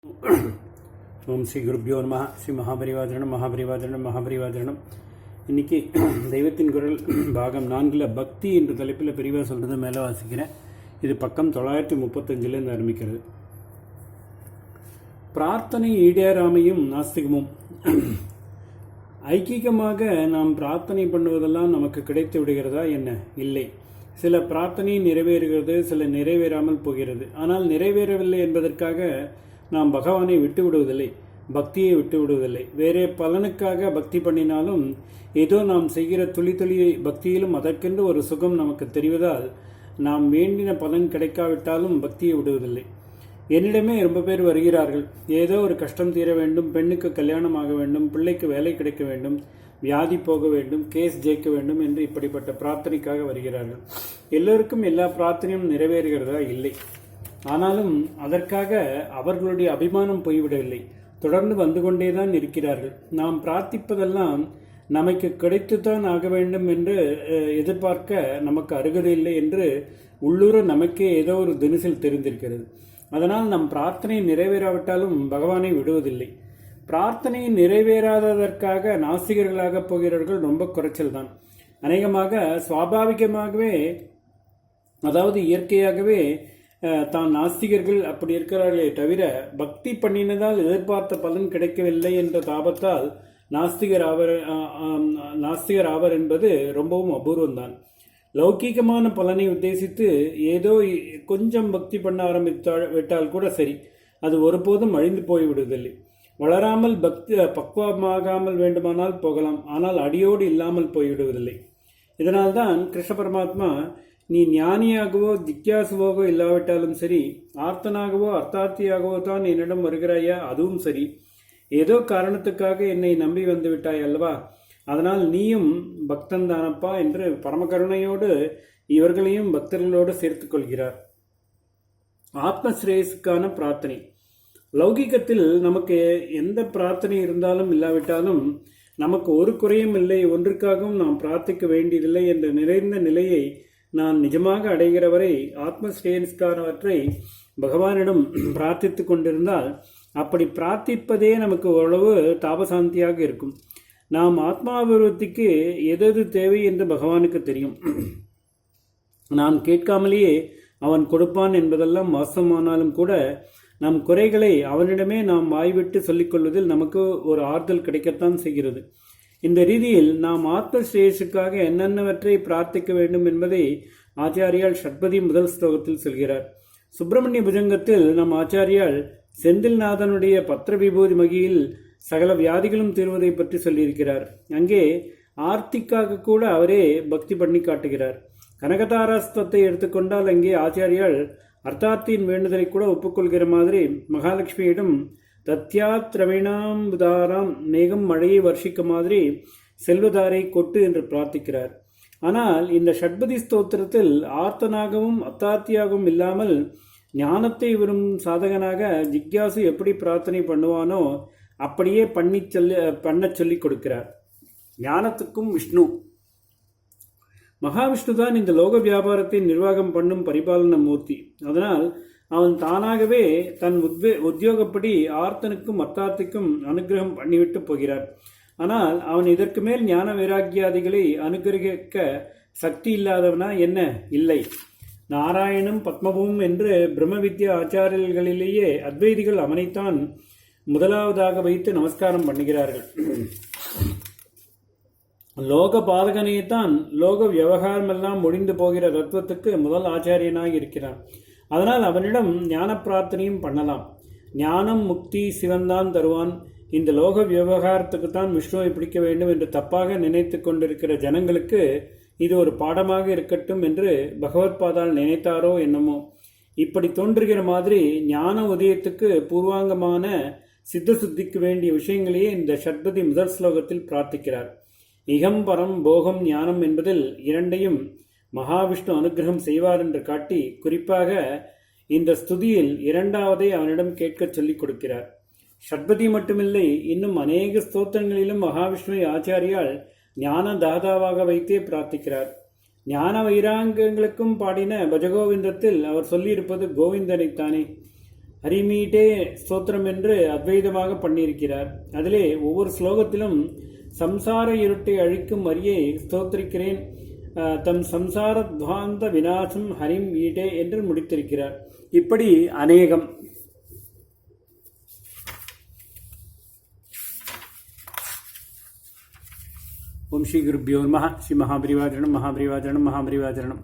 ஓம் ஸ்ரீ குருப்யோ நம. ஸ்ரீ மகாபரிவாதனம். இன்னைக்கு தெய்வத்தின் குரல் பாகம் 4 பக்தி என்ற தலைப்பில் பெரியவா சொல்கிறது மேலே வாசிக்கிறேன். இது பக்கம் 935 ஆரம்பிக்கிறது. பிரார்த்தனை ஈடேறாமையும் நாஸ்திகமும். ஐக்கியமாக நாம் பிரார்த்தனை பண்ணுவதெல்லாம் நமக்கு கிடைத்து விடுகிறதா என்ன? இல்லை. சில பிரார்த்தனை நிறைவேறுகிறது, சில நிறைவேறாமல் போகிறது. ஆனால் நிறைவேறவில்லை என்பதற்காக நாம் பகவானை விட்டு விடுவதில்லை, பக்தியை விட்டு விடுவதில்லை. வேறே பலனுக்காக பக்தி பண்ணினாலும் ஏதோ நாம் செய்கிற துளி பக்தியிலும் அதற்கென்று ஒரு சுகம் நமக்கு தெரிவதால் நாம் வேண்டின பலன் கிடைக்காவிட்டாலும் பக்தியை விடுவதில்லை. என்னிடமே ரொம்ப பேர் வருகிறார்கள். ஏதோ ஒரு கஷ்டம் தீர வேண்டும், பெண்ணுக்கு கல்யாணம் ஆக வேண்டும், பிள்ளைக்கு வேலை கிடைக்க வேண்டும், வியாதி போக வேண்டும், கேஸ் ஜெயிக்க வேண்டும் என்று இப்படிப்பட்ட பிரார்த்தனைக்காக வருகிறார்கள். எல்லோருக்கும் எல்லா பிரார்த்தனையும் நிறைவேறுகிறதா? இல்லை. ஆனாலும் அதற்காக அவர்களுடைய அபிமானம் போய்விடவில்லை, தொடர்ந்து வந்து கொண்டேதான் இருக்கிறார்கள். நாம் பிரார்த்திப்பதெல்லாம் நமக்கு கிடைத்துத்தான் ஆக வேண்டும் என்று எதிர்பார்க்க நமக்கு அருகதையில்லை என்று உள்ளூர நமக்கே ஏதோ ஒரு தினசில் தெரிந்திருக்கிறது. அதனால் நம் பிரார்த்தனை நிறைவேறாவிட்டாலும் பகவானை விடுவதில்லை. பிரார்த்தனை நிறைவேறாததற்காக நாஸ்திகர்களாக போகிறவர்கள் ரொம்ப குறைச்சல் தான். அநேகமாக சுவாபாவிகமாகவே, அதாவது இயற்கையாகவே தான் நாஸ்திகர்கள் அப்படி இருக்கிறார்களே தவிர பக்தி பண்ணினதால் எதிர்பார்த்த பலன் கிடைக்கவில்லை என்ற தாபத்தால் நாஸ்திகர் ஆவர் என்பது ரொம்பவும் அபூர்வம்தான். லௌகீகமான பலனை உத்தேசித்து ஏதோ கொஞ்சம் பக்தி பண்ண விட்டால் கூட சரி, அது ஒருபோதும் அழிந்து போய்விடுவதில்லை. வளராமல் பக்குவமாகாமல் வேண்டுமானால் போகலாம், ஆனால் அடியோடு இல்லாமல் போய்விடுவதில்லை. இதனால்தான் கிருஷ்ண பரமாத்மா, நீ ஞானியாகவோ ஜிக்யாசுவாகவோ இல்லாவிட்டாலும் சரி, ஆர்த்தனாகவோ அர்த்தார்த்தியாகவோ தான் என்னிடம் வருகிறாயா, அதுவும் சரி, ஏதோ காரணத்துக்காக என்னை நம்பி வந்து விட்டாய் அல்லவா, அதனால் நீயும் பக்தன் தானப்பா என்று பரமகருணையோடு இவர்களையும் பக்தர்களோடு சேர்த்துக் கொள்கிறார். ஆத்மஸ்ரேயஸுக்கான பிரார்த்தனை. லௌகிகத்தில் நமக்கு எந்த பிரார்த்தனை இருந்தாலும் இல்லாவிட்டாலும் நமக்கு ஒரு குறையும் இல்லை, ஒன்றுக்காகவும் நாம் பிரார்த்திக்க வேண்டியதில்லை என்ற நிறைந்த நிலையை நான் நிஜமாக அடைகிற வரை ஆத்மஸ்ரேயஸ்கானவற்றை பகவானிடம் பிரார்த்தித்து கொண்டிருந்தால் அப்படி பிரார்த்திப்பதே நமக்கு ஓரளவு தாபசாந்தியாக இருக்கும். நாம் ஆத்மாபிவிருத்திக்கு எது தேவை என்று பகவானுக்கு தெரியும். நாம் கேட்காமலேயே அவன் கொடுப்பான் என்பதெல்லாம் வாஸ்தவமானாலும் கூட நம் குறைகளை அவனிடமே நாம் வாய்விட்டு சொல்லிக்கொள்வதில் நமக்கு ஒரு ஆறுதல் கிடைக்கத்தான் செய்கிறது. இந்த ரீதியில் நாம் ஆத்மஸ்ரேயஸுக்காக என்னென்னவற்றை பிரார்த்திக்க வேண்டும் என்பதை ஆச்சாரியால் ஷட்பதி முதல் ஸ்லோகத்தில் சொல்கிறார். சுப்பிரமணிய புஜங்கத்தில் நம் ஆச்சாரியால் செந்தில்நாதனுடைய பத்திர விபூதி மகியில் சகல வியாதிகளும் தீர்வதை பற்றி சொல்லியிருக்கிறார். அங்கே ஆர்த்திக்காக கூட அவரே பக்தி பண்ணி காட்டுகிறார். கனகதாராஸ்தத்தை எடுத்துக்கொண்டால் அங்கே ஆச்சாரியால் அர்த்தார்த்தியின் வேண்டுதலை கூட ஒப்புக்கொள்கிற மாதிரி மகாலட்சுமியிடம் தத்யாத் ரவிணாம்புதாராம் மேகம் மழையை வர்ஷிக்க மாதிரி செல்வதாரை கொட்டு என்று பிரார்த்திக்கிறார். ஆனால் இந்த ஷட்பதி ஸ்தோத்திரத்தில் ஆர்த்தனாகவும் அத்தார்த்தியாகவும் இல்லாமல் ஞானத்தை விரும்பும் சாதகனாக ஜிக்யாசு எப்படி பிரார்த்தனை பண்ணுவானோ அப்படியே பண்ண சொல்லி கொடுக்கிறார். ஞானத்துக்கும் விஷ்ணு, மகாவிஷ்ணு தான் இந்த லோக வியாபாரத்தை நிர்வாகம் பண்ணும் பரிபாலன மூர்த்தி. அதனால் அவன் தானாகவே தன் உத்தியோகப்படி ஆர்த்தனுக்கும் அர்த்தார்த்திக்கும் அனுகிரகம் பண்ணிவிட்டு போகிறார். ஆனால் அவன் இதற்கு மேல் ஞான வைராக்கியாதிகளை அனுகிரகிக்க சக்தி இல்லாதவனா என்ன? இல்லை. நாராயணும் பத்மபூம் என்று பிரம்ம வித்யா ஆச்சாரியர்களிலேயே அத்வைதிகள் அவனைத்தான் முதலாவதாக வைத்து நமஸ்காரம் பண்ணுகிறார்கள். லோக பாதகனைத்தான் லோக விவகாரமெல்லாம் முடிந்து போகிற தத்துவத்துக்கு முதல் ஆச்சாரியனாக இருக்கிறான். அதனால் அவனிடம் ஞான பிரார்த்தனையும் பண்ணலாம். ஞானம் முக்தி சிவன்தான் தருவான், இந்த லோக விவகாரத்துக்குத்தான் விஷ்ணுவை பிடிக்க வேண்டும் என்று தப்பாக நினைத்து கொண்டிருக்கிற ஜனங்களுக்கு இது ஒரு பாடமாக இருக்கட்டும் என்று பகவத்பாதால் நினைத்தாரோ என்னமோ. இப்படி தோன்றுகிற மாதிரி ஞான உதயத்துக்கு பூர்வாங்கமான சித்த சுத்திக்கு வேண்டிய விஷயங்களையே இந்த ஷட்பதி முதல் ஸ்லோகத்தில் பிரார்த்திக்கிறார். இகம் பரம் போகம் ஞானம் என்பதில் இரண்டையும் மகாவிஷ்ணு அனுகிரகம் செய்வார் என்று காட்டி குறிப்பாக இந்த ஸ்துதியில் இரண்டாவதை அவனிடம் கேட்க சொல்லிக் கொடுக்கிறார். ஷட்பதி மட்டுமில்லை, இன்னும் அநேக ஸ்தோத்திரங்களிலும் மகாவிஷ்ணுவை ஆச்சாரியால் ஞான தாதாவாக வைத்தே பிரார்த்திக்கிறார். ஞான வைராங்கங்களுக்கும் பாடின பஜகோவிந்தத்தில் அவர் சொல்லியிருப்பது கோவிந்தனைத்தானே. ஹரிமீட்டே ஸ்தோத்திரம் என்று அத்வைதமாக பண்ணியிருக்கிறார். அதிலே ஒவ்வொரு ஸ்லோகத்திலும் சம்சார இருட்டை அழிக்கும் ஹரியை ஸ்தோத்திரிக்கிறேன், தம் சம்சார துவாந்த விநாசம் ஹரிம் ஈட்டே என்று முடித்திருக்கிறார். இப்படி அநேகம். ஓம் ஸ்ரீ குருப்யோ நமः. ஸ்ரீ மகாபரிவாஜனம் மகாபரிவாஜனம் மகாபரிவாஜனம்.